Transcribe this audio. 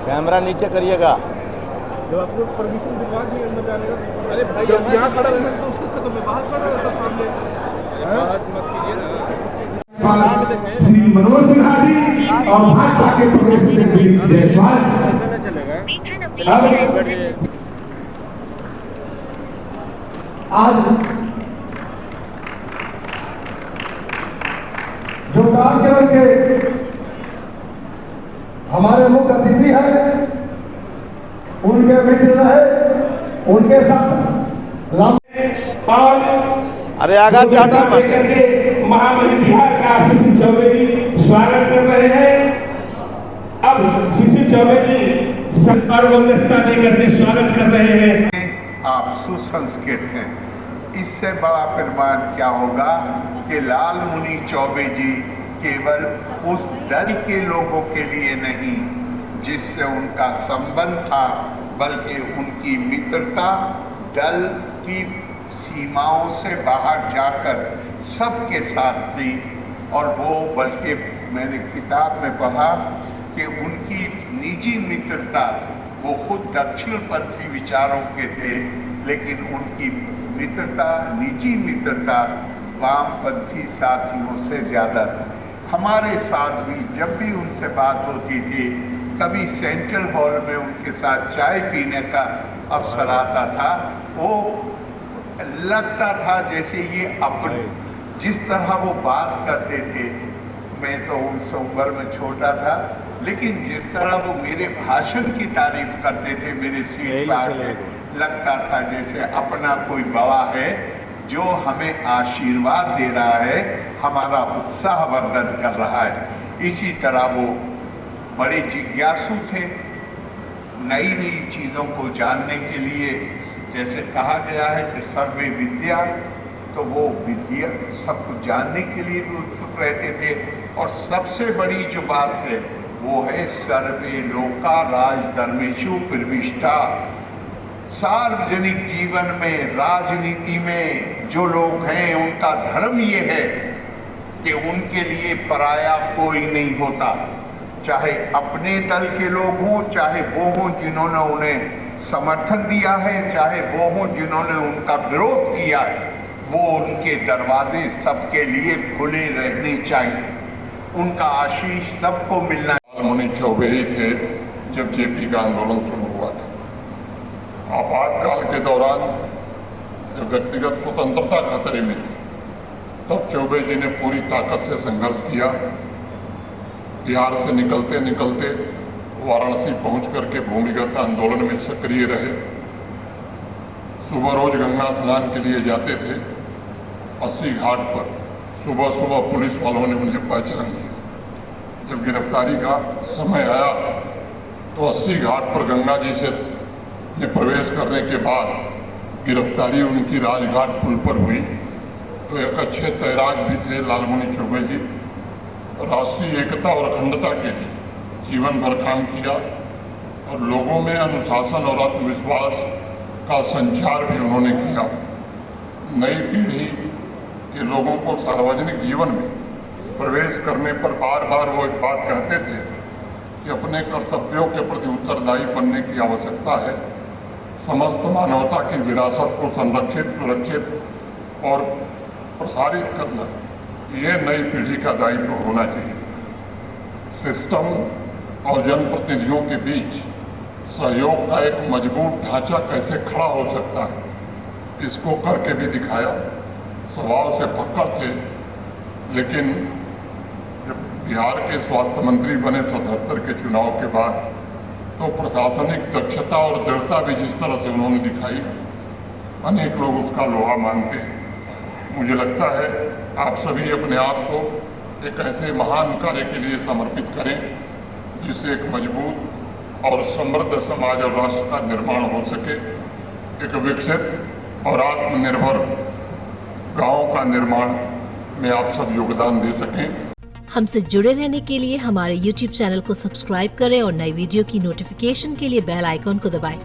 Camera नीचे करिएगा। जब आपको परमिशन दिलवा दी अंदर जाने का, अरे भाई जब यहाँ खड़ा रहना तो उससे तो मैं बाहर खड़ा रहता सामने। बात मत कीजिए ना। श्री मनोज सिन्हा जी और भाजपा के प्रदेश अध्यक्ष जायसवाल आज जो कार्यक्रम के हमारे मुख्य अतिथि हैं, उनके मित्र रहे, उनके साथ और अरे आगा से हटा मत। महामहिम बिहार का शिशिर चौबे जी स्वागत कर रहे हैं। अब शिशिर चौबे जी संपर्क वंदना देकर के स्वागत कर रहे हैं। आप सुसंस्कृत हैं, इससे बड़ा प्रमाण क्या होगा कि लालमुनि चौबे जी केवल उस दल के लोगों के लिए नहीं जिससे उनका संबंध था, बल्कि उनकी मित्रता दल की सीमाओं से बाहर जाकर सबके साथ थी। और वो बल्कि मैंने किताब में पढ़ा कि उनकी निजी मित्रता, वो खुद दक्षिणपंथी विचारों के थे, लेकिन उनकी मित्रता, निजी मित्रता वामपंथी साथियों से ज़्यादा थी। हमारे साथ भी जब भी उनसे बात होती थी, कभी सेंट्रल हॉल में उनके साथ चाय पीने का अवसर आता था, वो लगता था जैसे ये अपने, जिस तरह वो बात करते थे। मैं तो उनसे उम्र में छोटा था, लेकिन जिस तरह वो मेरे भाषण की तारीफ करते थे मेरे सीट पर आके, लगता था जैसे अपना कोई बड़ा है जो हमें आशीर्वाद दे रहा है, हमारा उत्साह वर्धन कर रहा है। इसी तरह वो बड़े जिज्ञासु थे, नई नई चीज़ों को जानने के लिए। जैसे कहा गया है कि सर्वे विद्या, तो वो विद्या सब कुछ जानने के लिए भी उत्सुक रहते थे। और सबसे बड़ी जो बात है वो है सर्वे लोका राजधर्मेषु प्रविष्टा। सार्वजनिक जीवन में, राजनीति में जो लोग हैं, उनका धर्म ये है कि उनके लिए पराया कोई नहीं होता, चाहे अपने दल के लोग हों, चाहे वो हों जिन्होंने उन्हें समर्थन दिया है, चाहे वो हों जिन्होंने उनका विरोध किया है। वो उनके दरवाजे सबके लिए खुले रहने चाहिए, उनका आशीष सबको मिलना। लालमुनि चौबे ही थे जब जेपी का आंदोलन शुरू हुआ था। आपातकाल के दौरान जब व्यक्तिगत स्वतंत्रता खतरे में थी, तब चौबे जी ने पूरी ताकत से संघर्ष किया। बिहार से निकलते निकलते वाराणसी पहुंच करके भूमिगत आंदोलन में सक्रिय रहे। सुबह रोज गंगा स्नान के लिए जाते थे। 80 घाट पर सुबह सुबह पुलिस वालों ने उन्हें पहचान लिया। जब गिरफ्तारी का समय आया तो 80 घाट पर गंगा जी से प्रवेश करने के बाद गिरफ्तारी उनकी राजघाट पुल पर हुई। तो एक अच्छे तैराक भी थे लालमुनि चौबे जी। राष्ट्रीय एकता और अखंडता के लिए जीवन भर काम किया और लोगों में अनुशासन और आत्मविश्वास का संचार भी उन्होंने किया। नई पीढ़ी के लोगों को सार्वजनिक जीवन में प्रवेश करने पर बार बार वो एक बात कहते थे कि अपने कर्तव्यों के प्रति उत्तरदायी बनने की आवश्यकता है। समस्त मानवता की विरासत को संरक्षित, सुरक्षित और प्रसारित करना, ये नई पीढ़ी का दायित्व होना चाहिए। सिस्टम और जनप्रतिनिधियों के बीच सहयोग का एक मजबूत ढांचा कैसे खड़ा हो सकता है, इसको करके भी दिखाया। स्वभाव से फक्कड़ थे, लेकिन जब बिहार के स्वास्थ्य मंत्री बने 77 के चुनाव के बाद, तो प्रशासनिक दक्षता और दृढ़ता भी जिस तरह से उन्होंने दिखाई, अनेक लोग उसका लोहा मानते हैं। मुझे लगता है आप सभी अपने आप को एक ऐसे महान कार्य के लिए समर्पित करें जिससे एक मजबूत और समृद्ध समाज और राष्ट्र का निर्माण हो सके, एक विकसित और आत्मनिर्भर गांव का निर्माण में आप सब योगदान दे सकें। हमसे जुड़े रहने के लिए हमारे YouTube चैनल को सब्सक्राइब करें और नई वीडियो की नोटिफिकेशन के लिए बेल आइकॉन को दबाएं।